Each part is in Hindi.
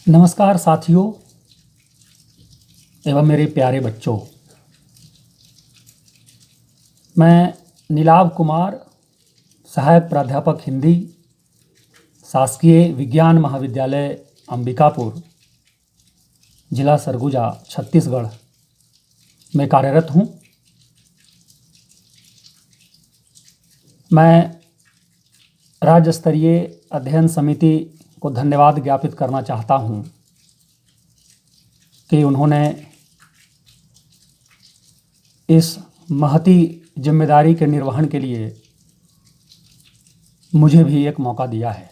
नमस्कार साथियों एवं मेरे प्यारे बच्चों। मैं नीलाभ कुमार, सहायक प्राध्यापक हिंदी, शासकीय विज्ञान महाविद्यालय अंबिकापुर, जिला सरगुजा, छत्तीसगढ़ में कार्यरत हूँ। मैं राज्य स्तरीय अध्ययन समिति को धन्यवाद ज्ञापित करना चाहता हूँ कि उन्होंने इस महती जिम्मेदारी के निर्वहन के लिए मुझे भी एक मौका दिया है।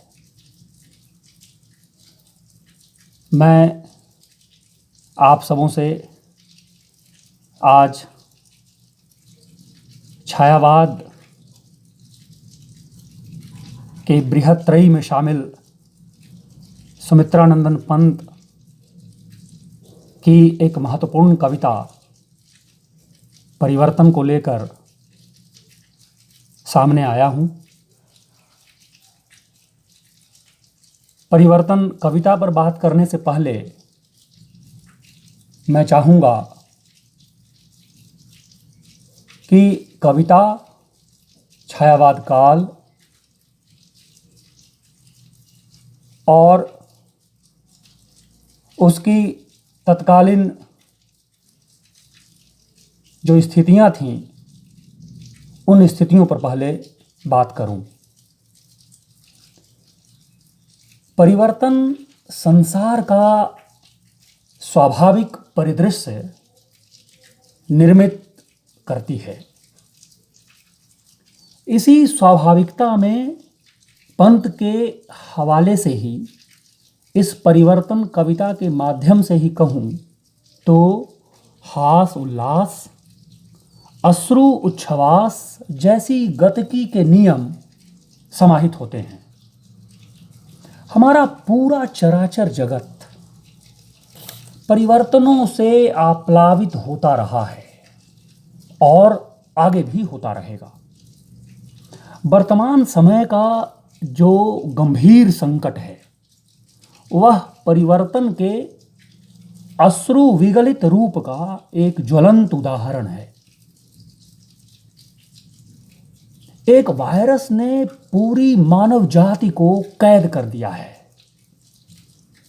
मैं आप सबों से आज छायावाद के बृहत त्रयी में शामिल सुमित्रानंदन पंत की एक महत्वपूर्ण कविता परिवर्तन को लेकर सामने आया हूँ। परिवर्तन कविता पर बात करने से पहले मैं चाहूँगा कि कविता, छायावाद काल और उसकी तत्कालीन जो स्थितियां थीं, उन स्थितियों पर पहले बात करूं। परिवर्तन संसार का स्वाभाविक परिदृश्य निर्मित करती है। इसी स्वाभाविकता में पंत के हवाले से ही इस परिवर्तन कविता के माध्यम से ही कहूँ तो हास उल्लास, अश्रु उच्छ्वास जैसी गतिकी के नियम समाहित होते हैं। हमारा पूरा चराचर जगत परिवर्तनों से आप्लावित होता रहा है और आगे भी होता रहेगा। वर्तमान समय का जो गंभीर संकट है वह परिवर्तन के अश्रु विगलित रूप का एक ज्वलंत उदाहरण है। एक वायरस ने पूरी मानव जाति को कैद कर दिया है।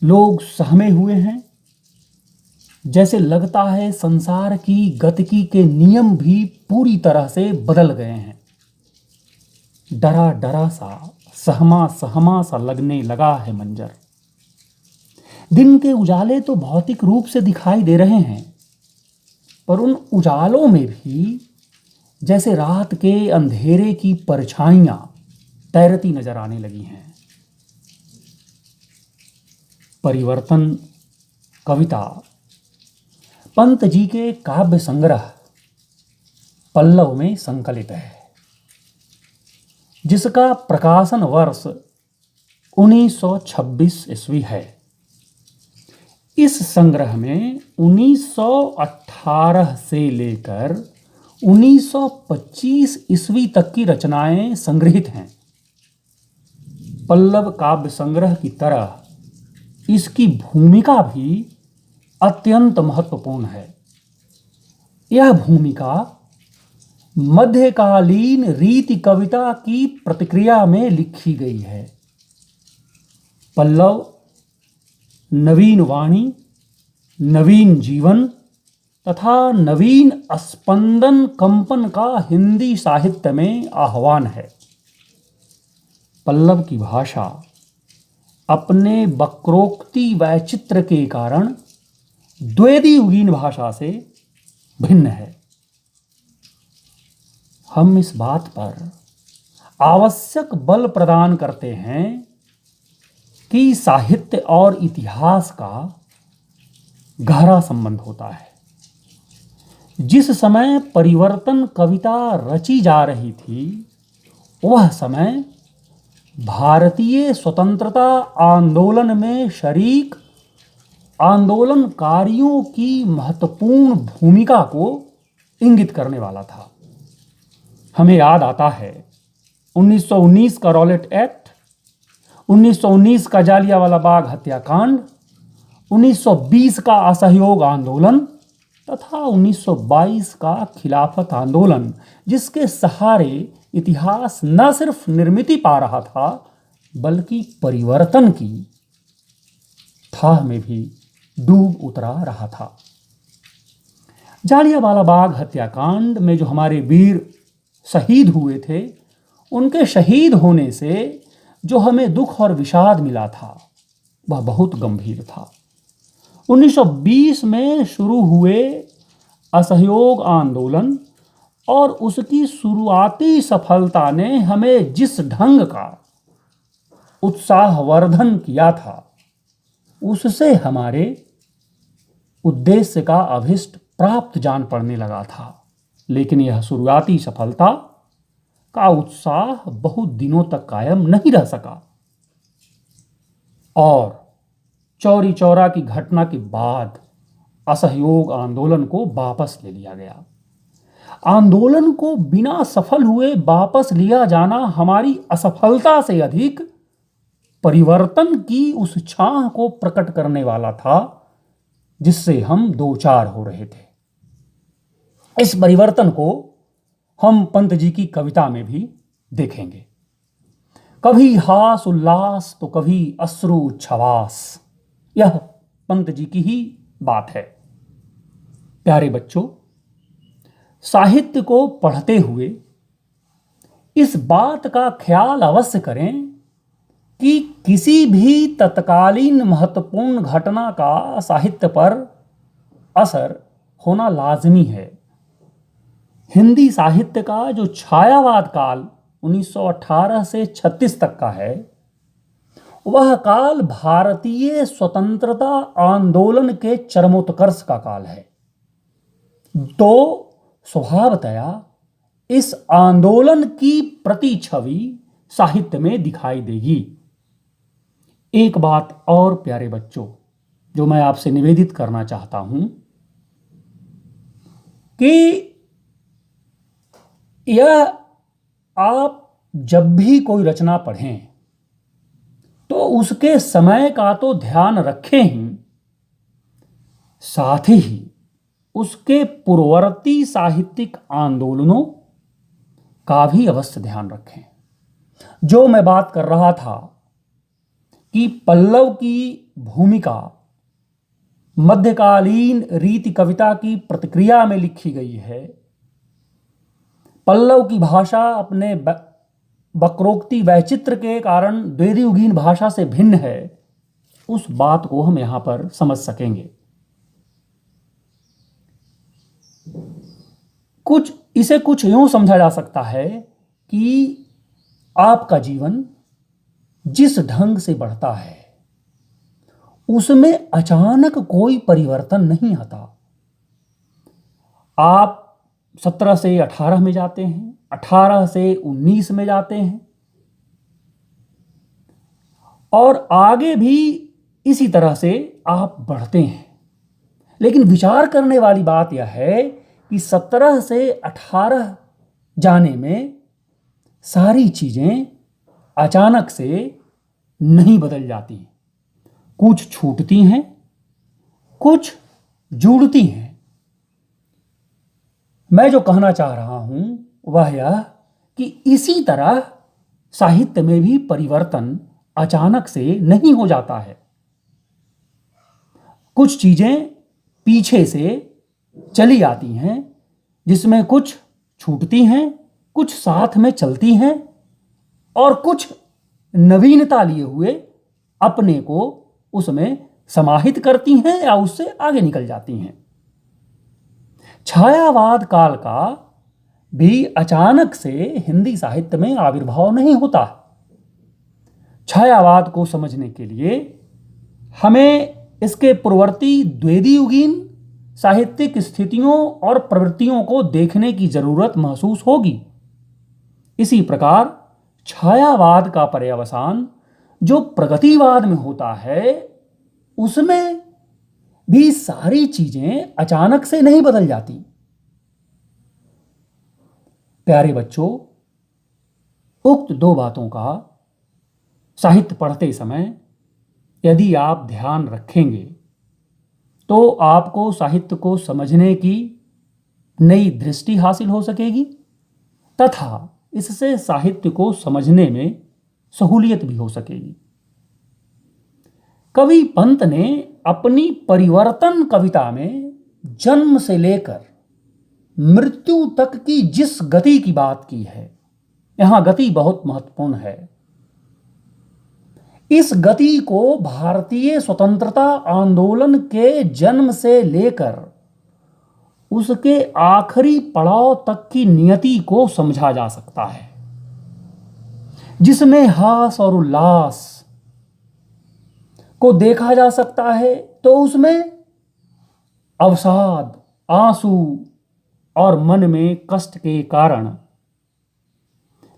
लोग सहमे हुए हैं। जैसे लगता है संसार की गतिकी के नियम भी पूरी तरह से बदल गए हैं। डरा डरा सा, सहमा सहमा सा लगने लगा है मंजर। दिन के उजाले तो भौतिक रूप से दिखाई दे रहे हैं, पर उन उजालों में भी जैसे रात के अंधेरे की परछाइयां तैरती नजर आने लगी हैं। परिवर्तन कविता पंत जी के काव्य संग्रह पल्लव में संकलित है, जिसका प्रकाशन वर्ष 1926 ईस्वी है। इस संग्रह में 1918 से लेकर 1925 ईस्वी तक की रचनाएं संग्रहित हैं। पल्लव काव्य संग्रह की तरह इसकी भूमिका भी अत्यंत महत्वपूर्ण है। यह भूमिका मध्यकालीन रीति कविता की प्रतिक्रिया में लिखी गई है। पल्लव नवीन वाणी, नवीन जीवन तथा नवीन स्पंदन कंपन का हिंदी साहित्य में आह्वान है। पल्लव की भाषा अपने वक्रोक्ति वैचित्र के कारण द्वेदीयुगीन भाषा से भिन्न है। हम इस बात पर आवश्यक बल प्रदान करते हैं कि साहित्य और इतिहास का गहरा संबंध होता है। जिस समय परिवर्तन कविता रची जा रही थी, वह समय भारतीय स्वतंत्रता आंदोलन में शरीक आंदोलनकारियों की महत्वपूर्ण भूमिका को इंगित करने वाला था। हमें याद आता है 1919 का रॉलेट एक्ट, 1919 का जालियांवाला बाग हत्याकांड 1920 का असहयोग आंदोलन तथा 1922 का खिलाफत आंदोलन, जिसके सहारे इतिहास न सिर्फ निर्मित पा रहा था बल्कि परिवर्तन की थाह में भी डूब उतरा रहा था। जालियांवाला बाग हत्याकांड में जो हमारे वीर शहीद हुए थे, उनके शहीद होने से जो हमें दुख और विषाद मिला था वह बहुत गंभीर था। 1920 में शुरू हुए असहयोग आंदोलन और उसकी शुरुआती सफलता ने हमें जिस ढंग का उत्साहवर्धन किया था, उससे हमारे उद्देश्य का अभिष्ट प्राप्त जान पड़ने लगा था। लेकिन यह शुरुआती सफलता का उत्साह बहुत दिनों तक कायम नहीं रह सका और चौरी चौरा की घटना के बाद असहयोग आंदोलन को वापस ले लिया गया। आंदोलन को बिना सफल हुए वापस लिया जाना हमारी असफलता से अधिक परिवर्तन की उस छाह को प्रकट करने वाला था जिससे हम दो चार हो रहे थे। इस परिवर्तन को हम पंत जी की कविता में भी देखेंगे। कभी हास उल्लास तो कभी अश्रु छवास, यह पंत जी की ही बात है। प्यारे बच्चों, साहित्य को पढ़ते हुए इस बात का ख्याल अवश्य करें कि किसी भी तत्कालीन महत्वपूर्ण घटना का साहित्य पर असर होना लाजमी है। हिंदी साहित्य का जो छायावाद काल 1918 से 36 तक का है, वह काल भारतीय स्वतंत्रता आंदोलन के चरमोत्कर्ष का काल है। तो स्वभावतया इस आंदोलन की प्रतिछवि साहित्य में दिखाई देगी। एक बात और प्यारे बच्चों जो मैं आपसे निवेदित करना चाहता हूं कि यह आप जब भी कोई रचना पढ़ें तो उसके समय का तो ध्यान रखें ही, साथ ही उसके पूर्ववर्ती साहित्यिक आंदोलनों का भी अवश्य ध्यान रखें। जो मैं बात कर रहा था कि पल्लव की भूमिका मध्यकालीन रीति कविता की प्रतिक्रिया में लिखी गई है, पल्लव की भाषा अपने वक्रोक्ति वैचित्र के कारण द्विदिवगीन भाषा से भिन्न है, उस बात को हम यहां पर समझ सकेंगे। कुछ यूं समझा जा सकता है कि आपका जीवन जिस ढंग से बढ़ता है उसमें अचानक कोई परिवर्तन नहीं आता। आप 17 से 18 में जाते हैं, 18 से 19 में जाते हैं और आगे भी इसी तरह से आप बढ़ते हैं। लेकिन विचार करने वाली बात यह है कि 17 से 18 जाने में सारी चीजें अचानक से नहीं बदल जाती। कुछ छूटती हैं, कुछ जुड़ती हैं। मैं जो कहना चाह रहा हूं वह यह कि इसी तरह साहित्य में भी परिवर्तन अचानक से नहीं हो जाता है। कुछ चीजें पीछे से चली आती हैं, जिसमें कुछ छूटती हैं, कुछ साथ में चलती हैं और कुछ नवीनता लिए हुए अपने को उसमें समाहित करती हैं या उससे आगे निकल जाती हैं। छायावाद काल का भी अचानक से हिंदी साहित्य में आविर्भाव नहीं होता। छायावाद को समझने के लिए हमें इसके पूर्ववर्ती द्विदिवगीन साहित्यिक स्थितियों और प्रवृत्तियों को देखने की जरूरत महसूस होगी। इसी प्रकार छायावाद का पर्यवसान जो प्रगतिवाद में होता है, उसमें भी सारी चीजें अचानक से नहीं बदल जाती। प्यारे बच्चों, उक्त दो बातों का साहित्य पढ़ते समय यदि आप ध्यान रखेंगे तो आपको साहित्य को समझने की नई दृष्टि हासिल हो सकेगी तथा इससे साहित्य को समझने में सहूलियत भी हो सकेगी। कवि पंत ने अपनी परिवर्तन कविता में जन्म से लेकर मृत्यु तक की जिस गति की बात की है, यहां गति बहुत महत्वपूर्ण है। इस गति को भारतीय स्वतंत्रता आंदोलन के जन्म से लेकर उसके आखिरी पड़ाव तक की नियति को समझा जा सकता है, जिसमें हास और उल्लास को देखा जा सकता है तो उसमें अवसाद, आंसू और मन में कष्ट के कारण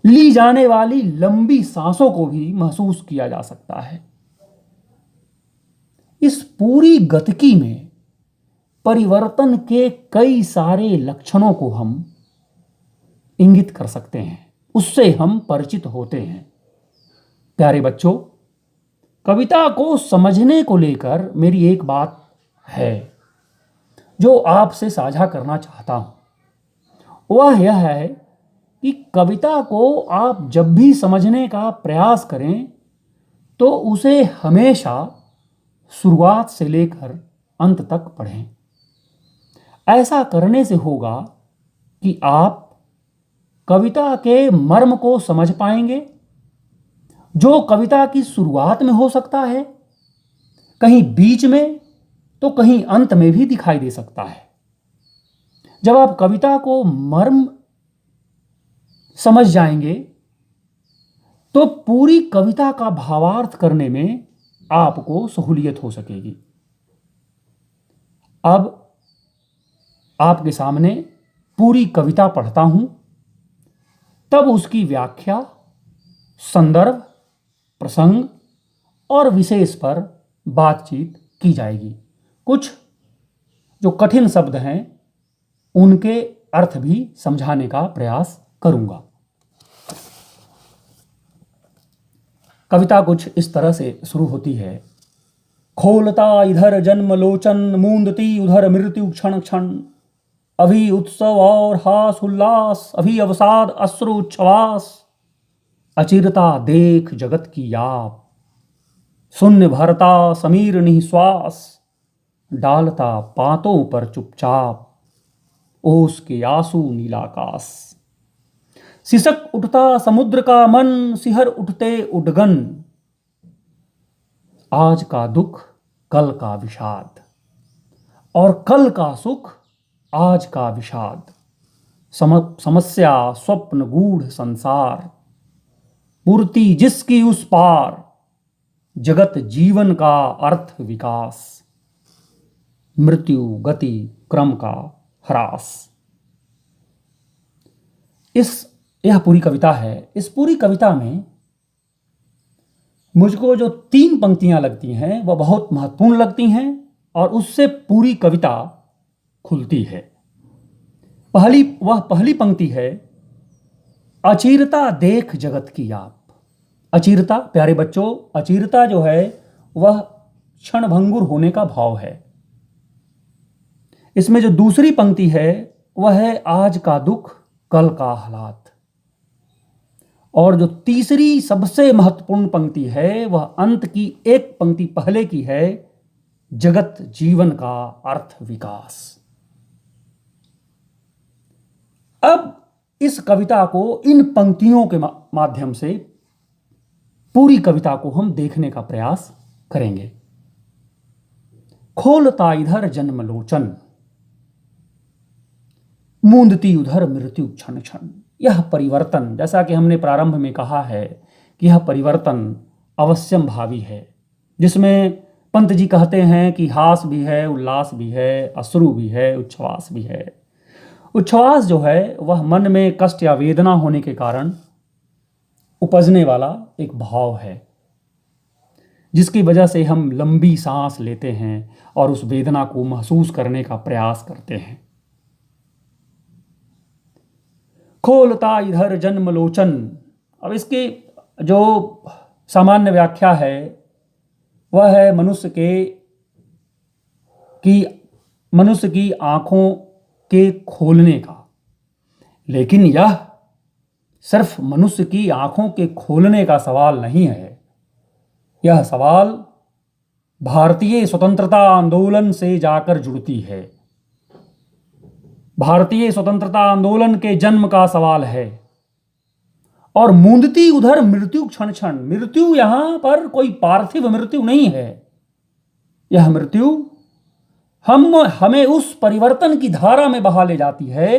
ली जाने वाली लंबी सांसों को भी महसूस किया जा सकता है। इस पूरी गतिकी में परिवर्तन के कई सारे लक्षणों को हम इंगित कर सकते हैं, उससे हम परिचित होते हैं। प्यारे बच्चों, कविता को समझने को लेकर मेरी एक बात है जो आपसे साझा करना चाहता हूं। वह यह है कि कविता को आप जब भी समझने का प्रयास करें तो उसे हमेशा शुरुआत से लेकर अंत तक पढ़ें। ऐसा करने से होगा कि आप कविता के मर्म को समझ पाएंगे, जो कविता की शुरुआत में हो सकता है, कहीं बीच में तो कहीं अंत में भी दिखाई दे सकता है। जब आप कविता को मर्म समझ जाएंगे तो पूरी कविता का भावार्थ करने में आपको सहूलियत हो सकेगी। अब आपके सामने पूरी कविता पढ़ता हूं, तब उसकी व्याख्या, संदर्भ, प्रसंग और विशेष पर बातचीत की जाएगी। कुछ जो कठिन शब्द हैं उनके अर्थ भी समझाने का प्रयास करूंगा। कविता कुछ इस तरह से शुरू होती है। खोलता इधर जन्म लोचन, मूंदती उधर मृत्यु क्षण क्षण, अभी उत्सव और हास उल्लास, अभी अवसाद अश्रु उच्छ्वास, अचिरता देख जगत की याप, शून्य भरता समीर निःश्वास, डालता पातों पर चुपचाप, ओस के आंसू नीलाकाश, सिसक उठता समुद्र का मन, सिहर उठते उडगन, आज का दुख कल का विषाद और कल का सुख आज का विषाद, समस्या स्वप्न गूढ़ संसार, पूर्ति जिसकी उस पार, जगत जीवन का अर्थ विकास, मृत्यु गति क्रम का ह्रास। यह पूरी कविता है। इस पूरी कविता में मुझको जो 3 पंक्तियां लगती हैं वह बहुत महत्वपूर्ण लगती हैं और उससे पूरी कविता खुलती है। पहली पंक्ति है, अचिरता देख जगत की आप। अचिरता, प्यारे बच्चों, अचिरता जो है वह क्षणभंगुर होने का भाव है। इसमें जो दूसरी पंक्ति है वह है आज का दुख कल का हालात, और जो तीसरी सबसे महत्वपूर्ण पंक्ति है वह अंत की एक पंक्ति पहले की है, जगत जीवन का अर्थ विकास। अब इस कविता को इन पंक्तियों के माध्यम से पूरी कविता को हम देखने का प्रयास करेंगे। खोलता इधर जन्म लोचन, मूंदती उधर मृत्यु क्षण क्षण। यह परिवर्तन, जैसा कि हमने प्रारंभ में कहा है कि यह परिवर्तन अवश्यम भावी है, जिसमें पंत जी कहते हैं कि हास भी है, उल्लास भी है, अश्रु भी है, उच्छ्वास भी है। उच्छ्वास जो है वह मन में कष्ट या वेदना होने के कारण उपजने वाला एक भाव है, जिसकी वजह से हम लंबी सांस लेते हैं और उस वेदना को महसूस करने का प्रयास करते हैं। खोलता इधर जन्म लोचन, अब इसकी जो सामान्य व्याख्या है वह है मनुष्य के कि मनुष्य की आंखों के खोलने का, लेकिन यह सिर्फ मनुष्य की आंखों के खोलने का सवाल नहीं है। यह सवाल भारतीय स्वतंत्रता आंदोलन से जाकर जुड़ती है। भारतीय स्वतंत्रता आंदोलन के जन्म का सवाल है। और मूंदती उधर मृत्यु क्षण क्षण, मृत्यु यहां पर कोई पार्थिव मृत्यु नहीं है। यह मृत्यु हमें उस परिवर्तन की धारा में बहा ले जाती है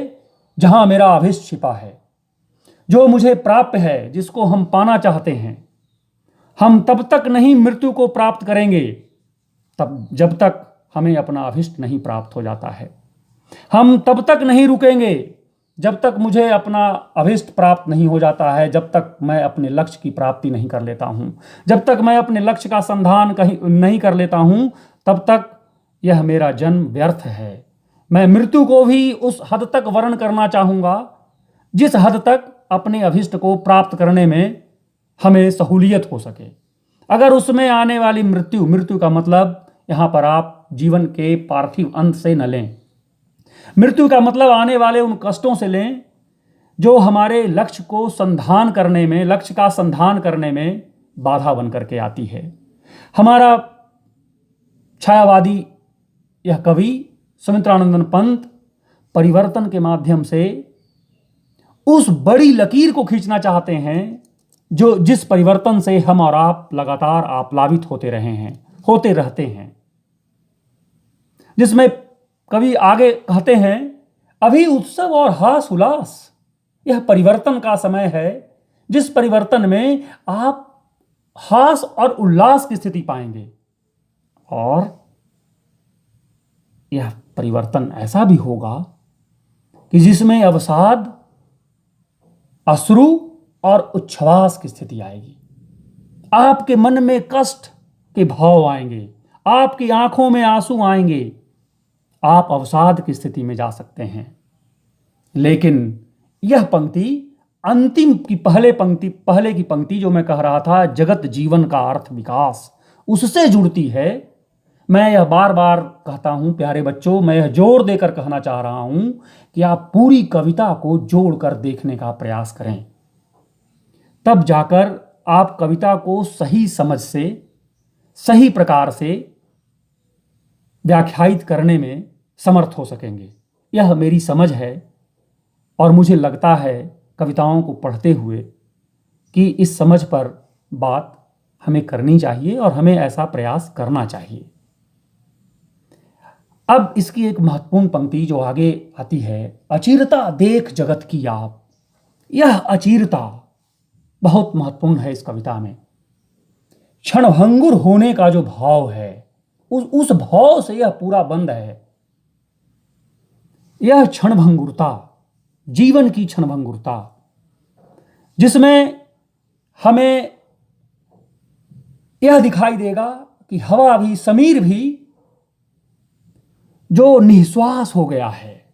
जहां मेरा अभिष्ट छिपा है, जो मुझे प्राप्य है, जिसको हम पाना चाहते हैं। हम तब तक नहीं मृत्यु को प्राप्त करेंगे जब तक हमें अपना अभिष्ट नहीं प्राप्त हो जाता है। हम तब तक नहीं रुकेंगे जब तक मुझे अपना अभिष्ट प्राप्त नहीं हो जाता है, जब तक मैं अपने लक्ष्य की प्राप्ति नहीं कर लेता हूं, जब तक मैं अपने लक्ष्य का संधान कहीं नहीं कर लेता हूं, तब तक यह मेरा जन्म व्यर्थ है। मैं मृत्यु को भी उस हद तक वर्ण करना चाहूंगा जिस हद तक अपने अभिष्ट को प्राप्त करने में हमें सहूलियत हो सके। अगर उसमें आने वाली मृत्यु का मतलब यहां पर आप जीवन के पार्थिव अंत से न लें। मृत्यु का मतलब आने वाले उन कष्टों से लें जो हमारे लक्ष्य को संधान करने में, लक्ष्य का संधान करने में बाधा बन करके आती है। हमारा छायावादी यह कवि सुमित्रानंदन पंत परिवर्तन के माध्यम से उस बड़ी लकीर को खींचना चाहते हैं जिस परिवर्तन से हम और आप लगातार आप्लावित होते रहे हैं, होते रहते हैं। जिसमें कवि आगे कहते हैं, अभी उत्सव और हास उल्लास, यह परिवर्तन का समय है जिस परिवर्तन में आप हास और उल्लास की स्थिति पाएंगे। और यह परिवर्तन ऐसा भी होगा कि जिसमें अवसाद, अश्रु और उच्छ्वास की स्थिति आएगी। आपके मन में कष्ट के भाव आएंगे, आपकी आंखों में आंसू आएंगे, आप अवसाद की स्थिति में जा सकते हैं। लेकिन यह पंक्ति अंतिम की पहले की पंक्ति जो मैं कह रहा था, जगत जीवन का अर्थ विकास, उससे जुड़ती है। मैं यह बार बार कहता हूं प्यारे बच्चों, मैं यह जोर देकर कहना चाह रहा हूं कि आप पूरी कविता को जोड़कर देखने का प्रयास करें। तब जाकर आप कविता को सही समझ से, सही प्रकार से व्याख्यायित करने में समर्थ हो सकेंगे। यह मेरी समझ है और मुझे लगता है कविताओं को पढ़ते हुए कि इस समझ पर बात हमें करनी चाहिए और हमें ऐसा प्रयास करना चाहिए। अब इसकी एक महत्वपूर्ण पंक्ति जो आगे आती है, अचिरता देख जगत की आप। यह अचिरता बहुत महत्वपूर्ण है इस कविता में। क्षणभंगुर होने का जो भाव है, उस भाव से यह पूरा बंद है। यह क्षणभंगुरता, जीवन की क्षणभंगुरता, जिसमें हमें यह दिखाई देगा कि हवा भी, समीर भी जो निःश्वास हो गया है,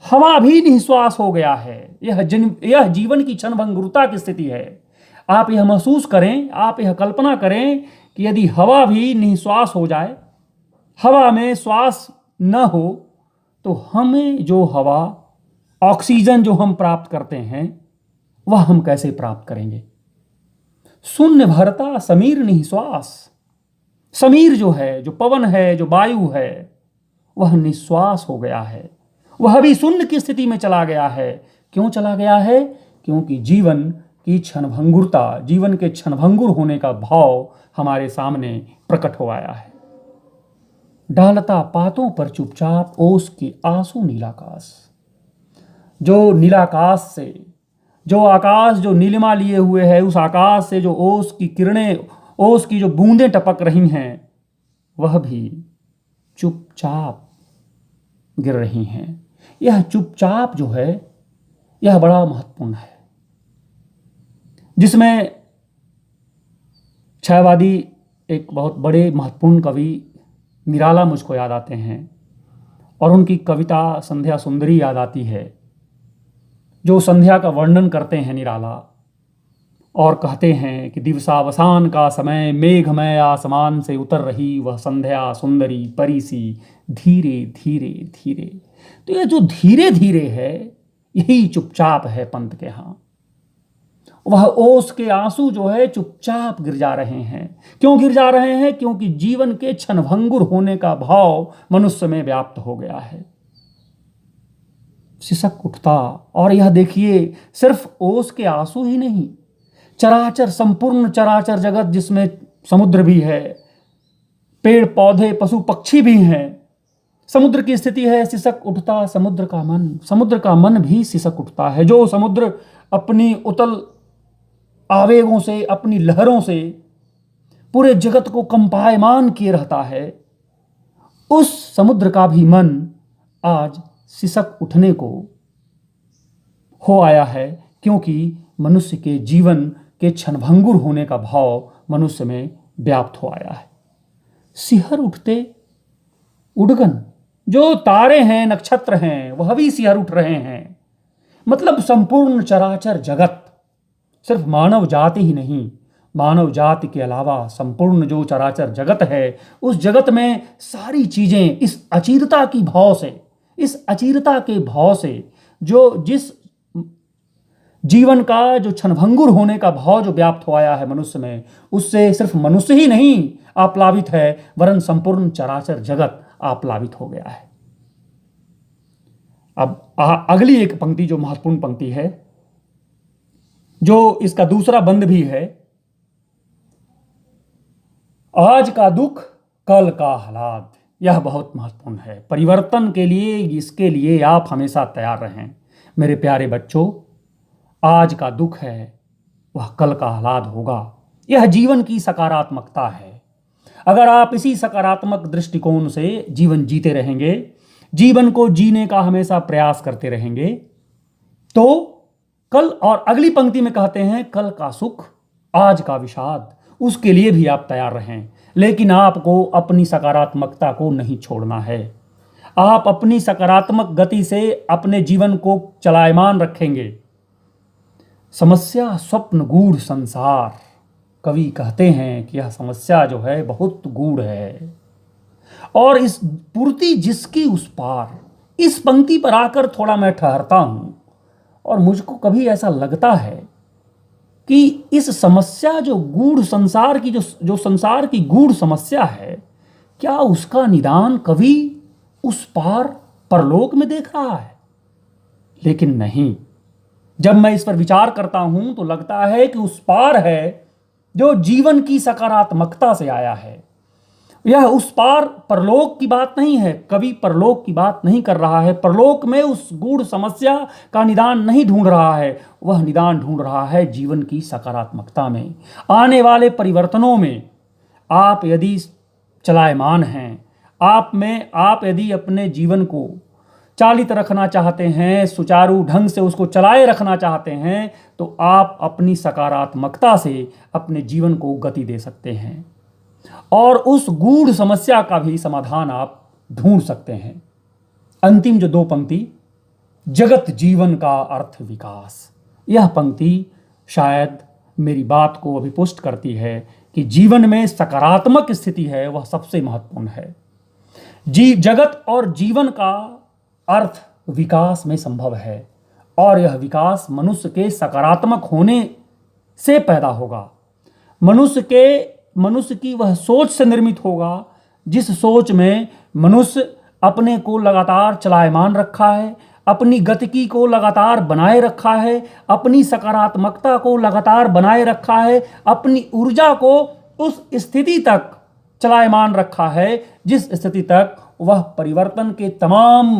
हवा भी निःश्वास हो गया है। यह जीवन की क्षणभंगुरता की स्थिति है। आप यह महसूस करें, आप यह कल्पना करें कि यदि हवा भी निःश्वास हो जाए, हवा में श्वास न हो, तो हमें जो हवा, ऑक्सीजन जो हम प्राप्त करते हैं, वह हम कैसे प्राप्त करेंगे? शून्य भरता समीर निःश्वास। समीर जो है, जो पवन है, जो वायु है, वह निःश्वास हो गया है, वह भी शून्य की स्थिति में चला गया है। क्यों चला गया है? क्योंकि जीवन की क्षणभंगुरता, जीवन के क्षणभंगुर होने का भाव हमारे सामने प्रकट हो आया है। डालता पातों पर चुपचाप ओस की आंसू नीलाकाश। जो नीलाकाश से, जो आकाश जो नीलिमा लिए हुए है, उस आकाश से जो ओस की किरणें, ओस की जो बूंदें टपक रही हैं, वह भी चुपचाप गिर रही हैं। यह चुपचाप जो है, यह बड़ा महत्वपूर्ण है, जिसमें छायावादी एक बहुत बड़े महत्वपूर्ण कवि निराला मुझको याद आते हैं और उनकी कविता संध्या सुंदरी याद आती है, जो संध्या का वर्णन करते हैं निराला और कहते हैं कि दिवसावसान का समय, मेघमय आसमान से उतर रही वह संध्या सुंदरी परी सी धीरे धीरे धीरे। तो ये जो धीरे धीरे है, यही चुपचाप है पंत के यहां। वह ओस के आंसू जो है चुपचाप गिर जा रहे हैं। क्यों गिर जा रहे हैं? क्योंकि जीवन के क्षणभंगुर होने का भाव मनुष्य में व्याप्त हो गया है। सिसक उठता, और यह देखिए सिर्फ ओस के आंसू ही नहीं, चराचर, संपूर्ण चराचर जगत जिसमें समुद्र भी है, पेड़ पौधे पशु पक्षी भी हैं, समुद्र की स्थिति है सिसक उठता समुद्र का मन। समुद्र का मन भी सिसक उठता है। जो समुद्र अपनी उतल आवेगों से, अपनी लहरों से पूरे जगत को कंपायमान किए रहता है, उस समुद्र का भी मन आज सिसक उठने को हो आया है, क्योंकि मनुष्य के जीवन के क्षणभंगुर होने का भाव मनुष्य में व्याप्त हो आया है। सिहर उठते उड़गन, जो तारे हैं, नक्षत्र हैं, वह भी सिहर उठ रहे हैं। मतलब संपूर्ण चराचर जगत, सिर्फ मानव जाति ही नहीं, मानव जाति के अलावा संपूर्ण जो चराचर जगत है, उस जगत में सारी चीजें इस अचिरता की भाव से, इस अचिरता के भाव से, जो जिस जीवन का जो क्षणभंगुर होने का भाव जो व्याप्त हो आया है मनुष्य में, उससे सिर्फ मनुष्य ही नहीं आप्लावित है, वरन संपूर्ण चराचर जगत आप्लावित हो गया है। अब अगली एक पंक्ति जो महत्वपूर्ण पंक्ति है, जो इसका दूसरा बंद भी है, आज का दुख कल का आह्लाद। यह बहुत महत्वपूर्ण है। परिवर्तन के लिए, इसके लिए आप हमेशा तैयार रहें मेरे प्यारे बच्चों। आज का दुख है, वह कल का आह्लाद होगा। यह जीवन की सकारात्मकता है। अगर आप इसी सकारात्मक दृष्टिकोण से जीवन जीते रहेंगे, जीवन को जीने का हमेशा प्रयास करते रहेंगे, तो कल, और अगली पंक्ति में कहते हैं कल का सुख आज का विषाद, उसके लिए भी आप तैयार रहें। लेकिन आपको अपनी सकारात्मकता को नहीं छोड़ना है। आप अपनी सकारात्मक गति से अपने जीवन को चलायमान रखेंगे। समस्या स्वप्न गूढ़ संसार, कवि कहते हैं कि यह समस्या जो है बहुत गूढ़ है, और इस पूर्ति जिसकी उस पार। इस पंक्ति पर आकर थोड़ा मैं ठहरता हूं, और मुझको कभी ऐसा लगता है कि इस समस्या जो गूढ़ संसार की, जो संसार की गूढ़ समस्या है, क्या उसका निदान कभी उस पार परलोक में देख रहा है? लेकिन नहीं। जब मैं इस पर विचार करता हूं तो लगता है कि उस पार है जो जीवन की सकारात्मकता से आया है। यह उस पार परलोक की बात नहीं है, कभी परलोक की बात नहीं कर रहा है। परलोक में उस गूढ़ समस्या का निदान नहीं ढूंढ रहा है, वह निदान ढूंढ रहा है जीवन की सकारात्मकता में। आने वाले परिवर्तनों में आप यदि चलायमान हैं, आप यदि अपने जीवन को चालित रखना चाहते हैं, सुचारू ढंग से उसको चलाए रखना चाहते हैं, तो आप अपनी सकारात्मकता से अपने जीवन को गति दे सकते हैं, और उस गूढ़ समस्या का भी समाधान आप ढूंढ सकते हैं। अंतिम जो दो पंक्ति, जगत जीवन का अर्थ विकास, यह पंक्ति शायद मेरी बात को अभिपुष्ट करती है कि जीवन में सकारात्मक स्थिति है, वह सबसे महत्वपूर्ण है। जगत और जीवन का अर्थ विकास में संभव है, और यह विकास मनुष्य के सकारात्मक होने से पैदा होगा। मनुष्य की वह सोच से निर्मित होगा, जिस सोच में मनुष्य अपने को लगातार चलायमान रखा है, अपनी गतिकी को लगातार बनाए रखा है, अपनी सकारात्मकता को लगातार बनाए रखा है, अपनी ऊर्जा को उस स्थिति तक चलायमान रखा है जिस स्थिति तक वह परिवर्तन के तमाम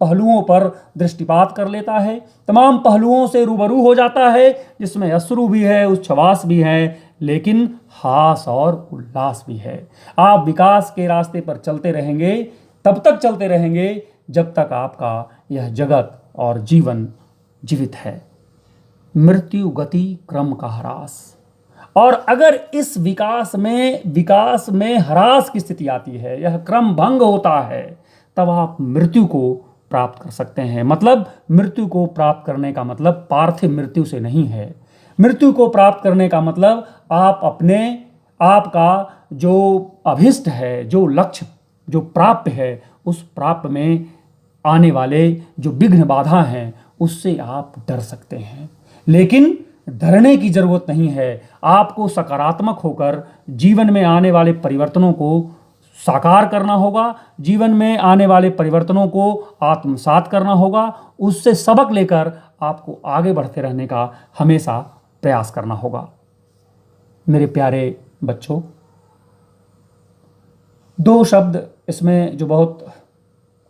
पहलुओं पर दृष्टिपात कर लेता है, तमाम पहलुओं से रूबरू हो जाता है, जिसमें अश्रु भी है, उच्छ्वास भी है, लेकिन हास और उल्लास भी है। आप विकास के रास्ते पर चलते रहेंगे, तब तक चलते रहेंगे जब तक आपका यह जगत और जीवन जीवित है। मृत्यु गति क्रम का ह्रास, और अगर इस विकास में ह्रास की स्थिति आती है, यह क्रम भंग होता है, तब आप मृत्यु को प्राप्त कर सकते हैं। मतलब मृत्यु को प्राप्त करने का मतलब पार्थिव मृत्यु से नहीं है। मृत्यु को प्राप्त करने का मतलब आपका जो अभिष्ट है, जो लक्ष्य, जो प्राप्य है, उस प्राप्त में आने वाले जो विघ्न बाधा हैं उससे आप डर सकते हैं। लेकिन डरने की जरूरत नहीं है। आपको सकारात्मक होकर जीवन में आने वाले परिवर्तनों को साकार करना होगा, जीवन में आने वाले परिवर्तनों को आत्मसात करना होगा, उससे सबक लेकर आपको आगे बढ़ते रहने का हमेशा प्रयास करना होगा। मेरे प्यारे बच्चों, दो शब्द इसमें जो बहुत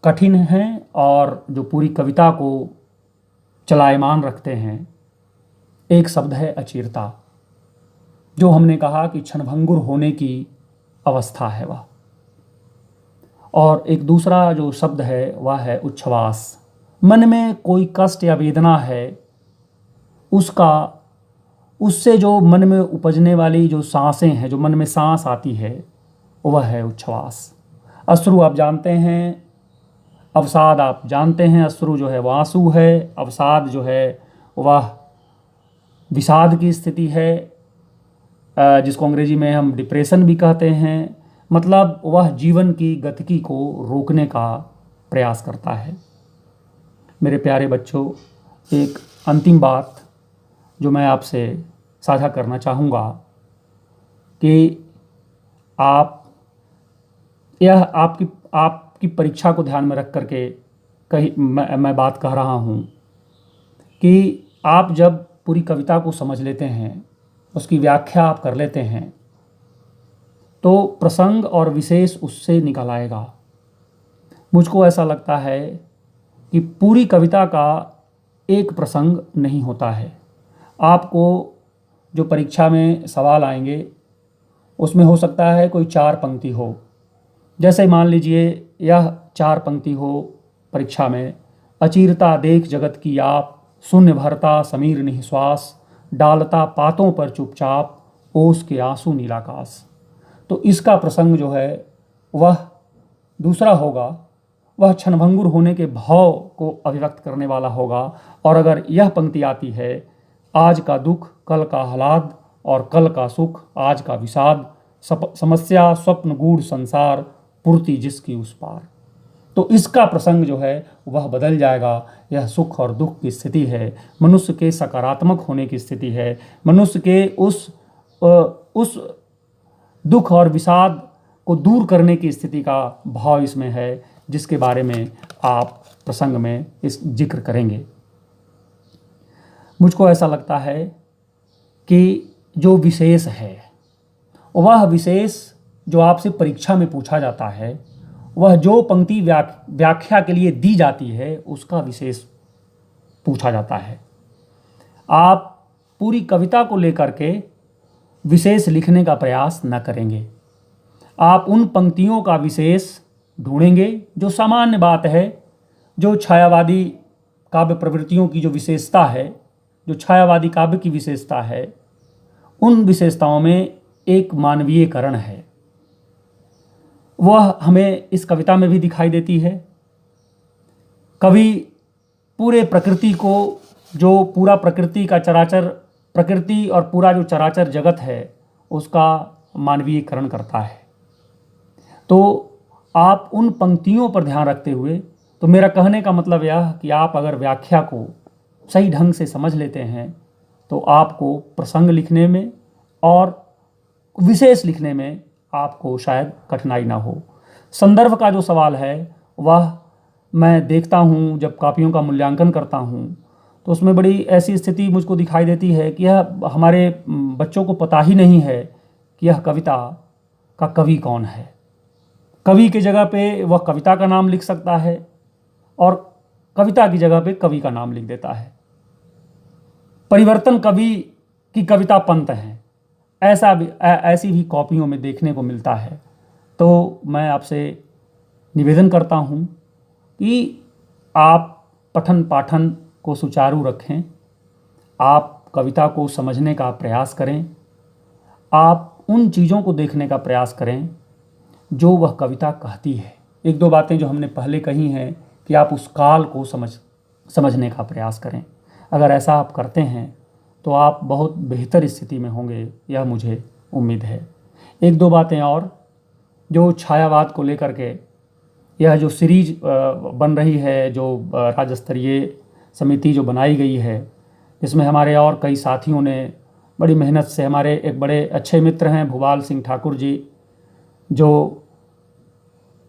कठिन हैं और जो पूरी कविता को चलायमान रखते हैं, एक शब्द है अचिरता, जो हमने कहा कि क्षणभंगुर होने की अवस्था है वह, और एक दूसरा जो शब्द है वह है उच्छ्वास। मन में कोई कष्ट या वेदना है, उससे जो मन में उपजने वाली जो सांसें हैं, जो मन में सांस आती है, वह है उच्छ्वास। अश्रु आप जानते हैं, अवसाद आप जानते हैं। अश्रु जो है वह आंसू है, अवसाद जो है वह विषाद की स्थिति है, जिसको अंग्रेजी में हम डिप्रेशन भी कहते हैं। मतलब वह जीवन की गतिकी को रोकने का प्रयास करता है। मेरे प्यारे बच्चों, एक अंतिम बात जो मैं आपसे साझा करना चाहूँगा कि यह आपकी परीक्षा को ध्यान में रख करके मैं बात कह रहा हूँ कि आप जब पूरी कविता को समझ लेते हैं, उसकी व्याख्या आप कर लेते हैं, तो प्रसंग और विशेष उससे निकल आएगा। मुझको ऐसा लगता है कि पूरी कविता का एक प्रसंग नहीं होता है। आपको जो परीक्षा में सवाल आएंगे उसमें हो सकता है कोई 4 पंक्ति हो। जैसे मान लीजिए यह 4 पंक्ति हो परीक्षा में, अचिरता देख जगत की आप, शून्य भरता समीर निःश्वास, डालता पातों पर चुपचाप, ओस के आंसू नीलाकाश। तो इसका प्रसंग जो है वह दूसरा होगा, वह क्षणभंगुर होने के भाव को अभिव्यक्त करने वाला होगा। और अगर यह पंक्ति आती है, आज का दुख कल का आह्लाद और कल का सुख आज का विषाद, समस्या स्वप्न गूढ़ संसार, पूर्ति जिसकी उस पार, तो इसका प्रसंग जो है वह बदल जाएगा। यह सुख और दुख की स्थिति है, मनुष्य के सकारात्मक होने की स्थिति है, मनुष्य के उस दुख और विषाद को दूर करने की स्थिति का भाव इसमें है, जिसके बारे में आप प्रसंग में इस जिक्र करेंगे। मुझको ऐसा लगता है कि जो विशेष है, वह विशेष जो आपसे परीक्षा में पूछा जाता है, वह जो पंक्ति व्याख्या के लिए दी जाती है, उसका विशेष पूछा जाता है। आप पूरी कविता को लेकर के विशेष लिखने का प्रयास न करेंगे। आप उन पंक्तियों का विशेष ढूंढेंगे जो सामान्य बात है, जो छायावादी काव्य प्रवृत्तियों की जो विशेषता है, जो छायावादी काव्य की विशेषता है, उन विशेषताओं में एक मानवीयकरण है। वह हमें इस कविता में भी दिखाई देती है। कवि पूरे प्रकृति को, जो पूरा प्रकृति का चराचर, प्रकृति और पूरा जो चराचर जगत है, उसका मानवीयकरण करता है। तो आप उन पंक्तियों पर ध्यान रखते हुए, तो मेरा कहने का मतलब यह कि आप अगर व्याख्या को सही ढंग से समझ लेते हैं, तो आपको प्रसंग लिखने में और विशेष लिखने में आपको शायद कठिनाई ना हो। संदर्भ का जो सवाल है, वह मैं देखता हूँ जब कॉपियों का मूल्यांकन करता हूँ, तो उसमें बड़ी ऐसी स्थिति मुझको दिखाई देती है कि यह हमारे बच्चों को पता ही नहीं है कि यह कविता का कवि कौन है। कवि की जगह पे वह कविता का नाम लिख सकता है और कविता की जगह पे कवि का नाम लिख देता है। परिवर्तन कवि की कविता पंत है, ऐसी भी कॉपियों में देखने को मिलता है। तो मैं आपसे निवेदन करता हूँ कि आप पठन पाठन को सुचारू रखें, आप कविता को समझने का प्रयास करें, आप उन चीज़ों को देखने का प्रयास करें जो वह कविता कहती है। 1-2 बातें जो हमने पहले कही हैं कि आप उस काल को समझने का प्रयास करें। अगर ऐसा आप करते हैं तो आप बहुत बेहतर स्थिति में होंगे, यह मुझे उम्मीद है। 1-2 बातें और जो छायावाद को लेकर के यह जो सीरीज बन रही है, जो राज्य स्तरीय समिति जो बनाई गई है, इसमें हमारे और कई साथियों ने बड़ी मेहनत से, हमारे एक बड़े अच्छे मित्र हैं भूपाल सिंह ठाकुर जी, जो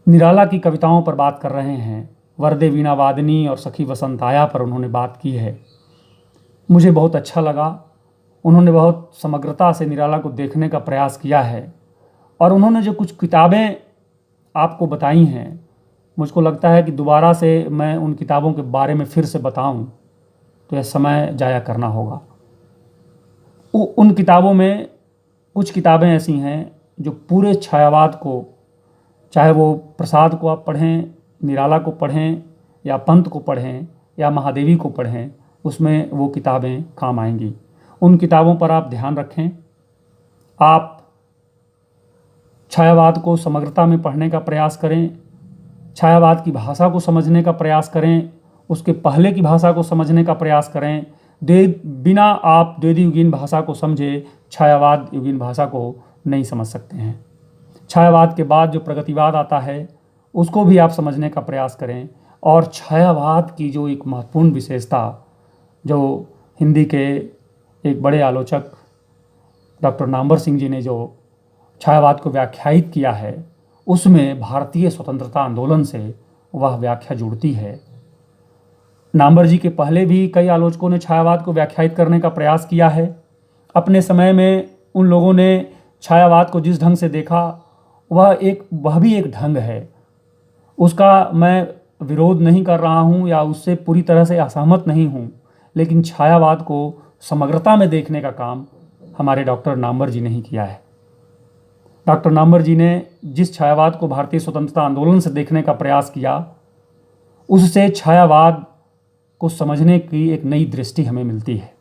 निराला की कविताओं पर बात कर रहे हैं, वरदे वीणा वादनी और सखी वसंत आया पर उन्होंने बात की है। मुझे बहुत अच्छा लगा। उन्होंने बहुत समग्रता से निराला को देखने का प्रयास किया है और उन्होंने जो कुछ किताबें आपको बताई हैं, मुझको लगता है कि दोबारा से मैं उन किताबों के बारे में फिर से बताऊं तो यह समय जाया करना होगा। उन किताबों में कुछ किताबें ऐसी हैं जो पूरे छायावाद को, चाहे वो प्रसाद को आप पढ़ें, निराला को पढ़ें या पंत को पढ़ें या महादेवी को पढ़ें, उसमें वो किताबें काम आएंगी। उन किताबों पर आप ध्यान रखें। आप छायावाद को समग्रता में पढ़ने का प्रयास करें, छायावाद की भाषा को समझने का प्रयास करें, उसके पहले की भाषा को समझने का प्रयास करें। बिना आप द्वैधी युगीन भाषा को समझे छायावाद युगीन भाषा को नहीं समझ सकते हैं। छायावाद के बाद जो प्रगतिवाद आता है उसको भी आप समझने का प्रयास करें। और छायावाद की जो एक महत्वपूर्ण विशेषता, जो हिंदी के एक बड़े आलोचक डॉक्टर नामवर सिंह जी ने जो छायावाद को व्याख्यायित किया है, उसमें भारतीय स्वतंत्रता आंदोलन से वह व्याख्या जुड़ती है। नामवर जी के पहले भी कई आलोचकों ने छायावाद को व्याख्यायित करने का प्रयास किया है। अपने समय में उन लोगों ने छायावाद को जिस ढंग से देखा, वह भी एक ढंग है। उसका मैं विरोध नहीं कर रहा हूँ या उससे पूरी तरह से असहमत नहीं हूँ, लेकिन छायावाद को समग्रता में देखने का काम हमारे डॉक्टर नामवर जी ने ही किया है। डॉक्टर नामवर जी ने जिस छायावाद को भारतीय स्वतंत्रता आंदोलन से देखने का प्रयास किया, उससे छायावाद को समझने की एक नई दृष्टि हमें मिलती है।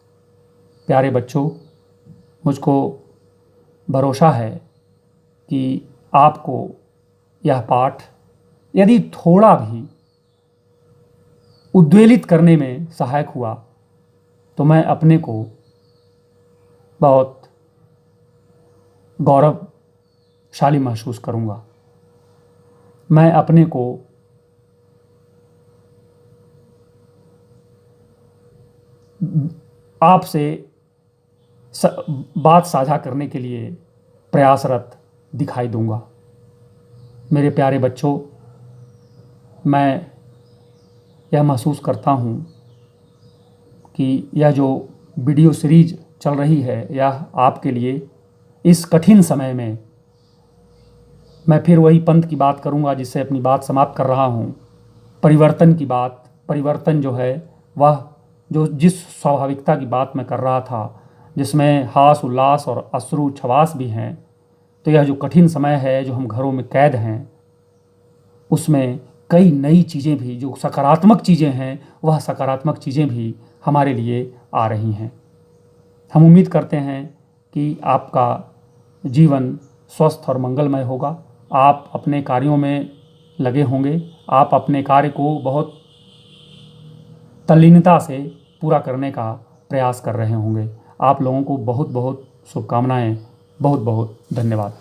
प्यारे बच्चों, मुझको भरोसा है कि आपको यह पाठ यदि थोड़ा भी उद्वेलित करने में सहायक हुआ तो मैं अपने को बहुत गौरवशाली महसूस करूंगा। मैं अपने को आपसे बात साझा करने के लिए प्रयासरत दिखाई दूंगा। मेरे प्यारे बच्चों, मैं यह महसूस करता हूँ कि यह जो वीडियो सीरीज चल रही है, यह आपके लिए इस कठिन समय में, मैं फिर वही पंथ की बात करूँगा जिससे अपनी बात समाप्त कर रहा हूँ, परिवर्तन की बात। परिवर्तन जो है वह जो जिस स्वाभाविकता की बात मैं कर रहा था, जिसमें हास उल्लास और अश्रु छवास भी हैं, तो यह जो कठिन समय है, जो हम घरों में कैद हैं, उसमें कई नई चीज़ें भी, जो सकारात्मक चीज़ें हैं, वह सकारात्मक चीज़ें भी हमारे लिए आ रही हैं। हम उम्मीद करते हैं कि आपका जीवन स्वस्थ और मंगलमय होगा। आप अपने कार्यों में लगे होंगे, आप अपने कार्य को बहुत तल्लीनता से पूरा करने का प्रयास कर रहे होंगे। आप लोगों को बहुत बहुत शुभकामनाएं। बहुत बहुत धन्यवाद।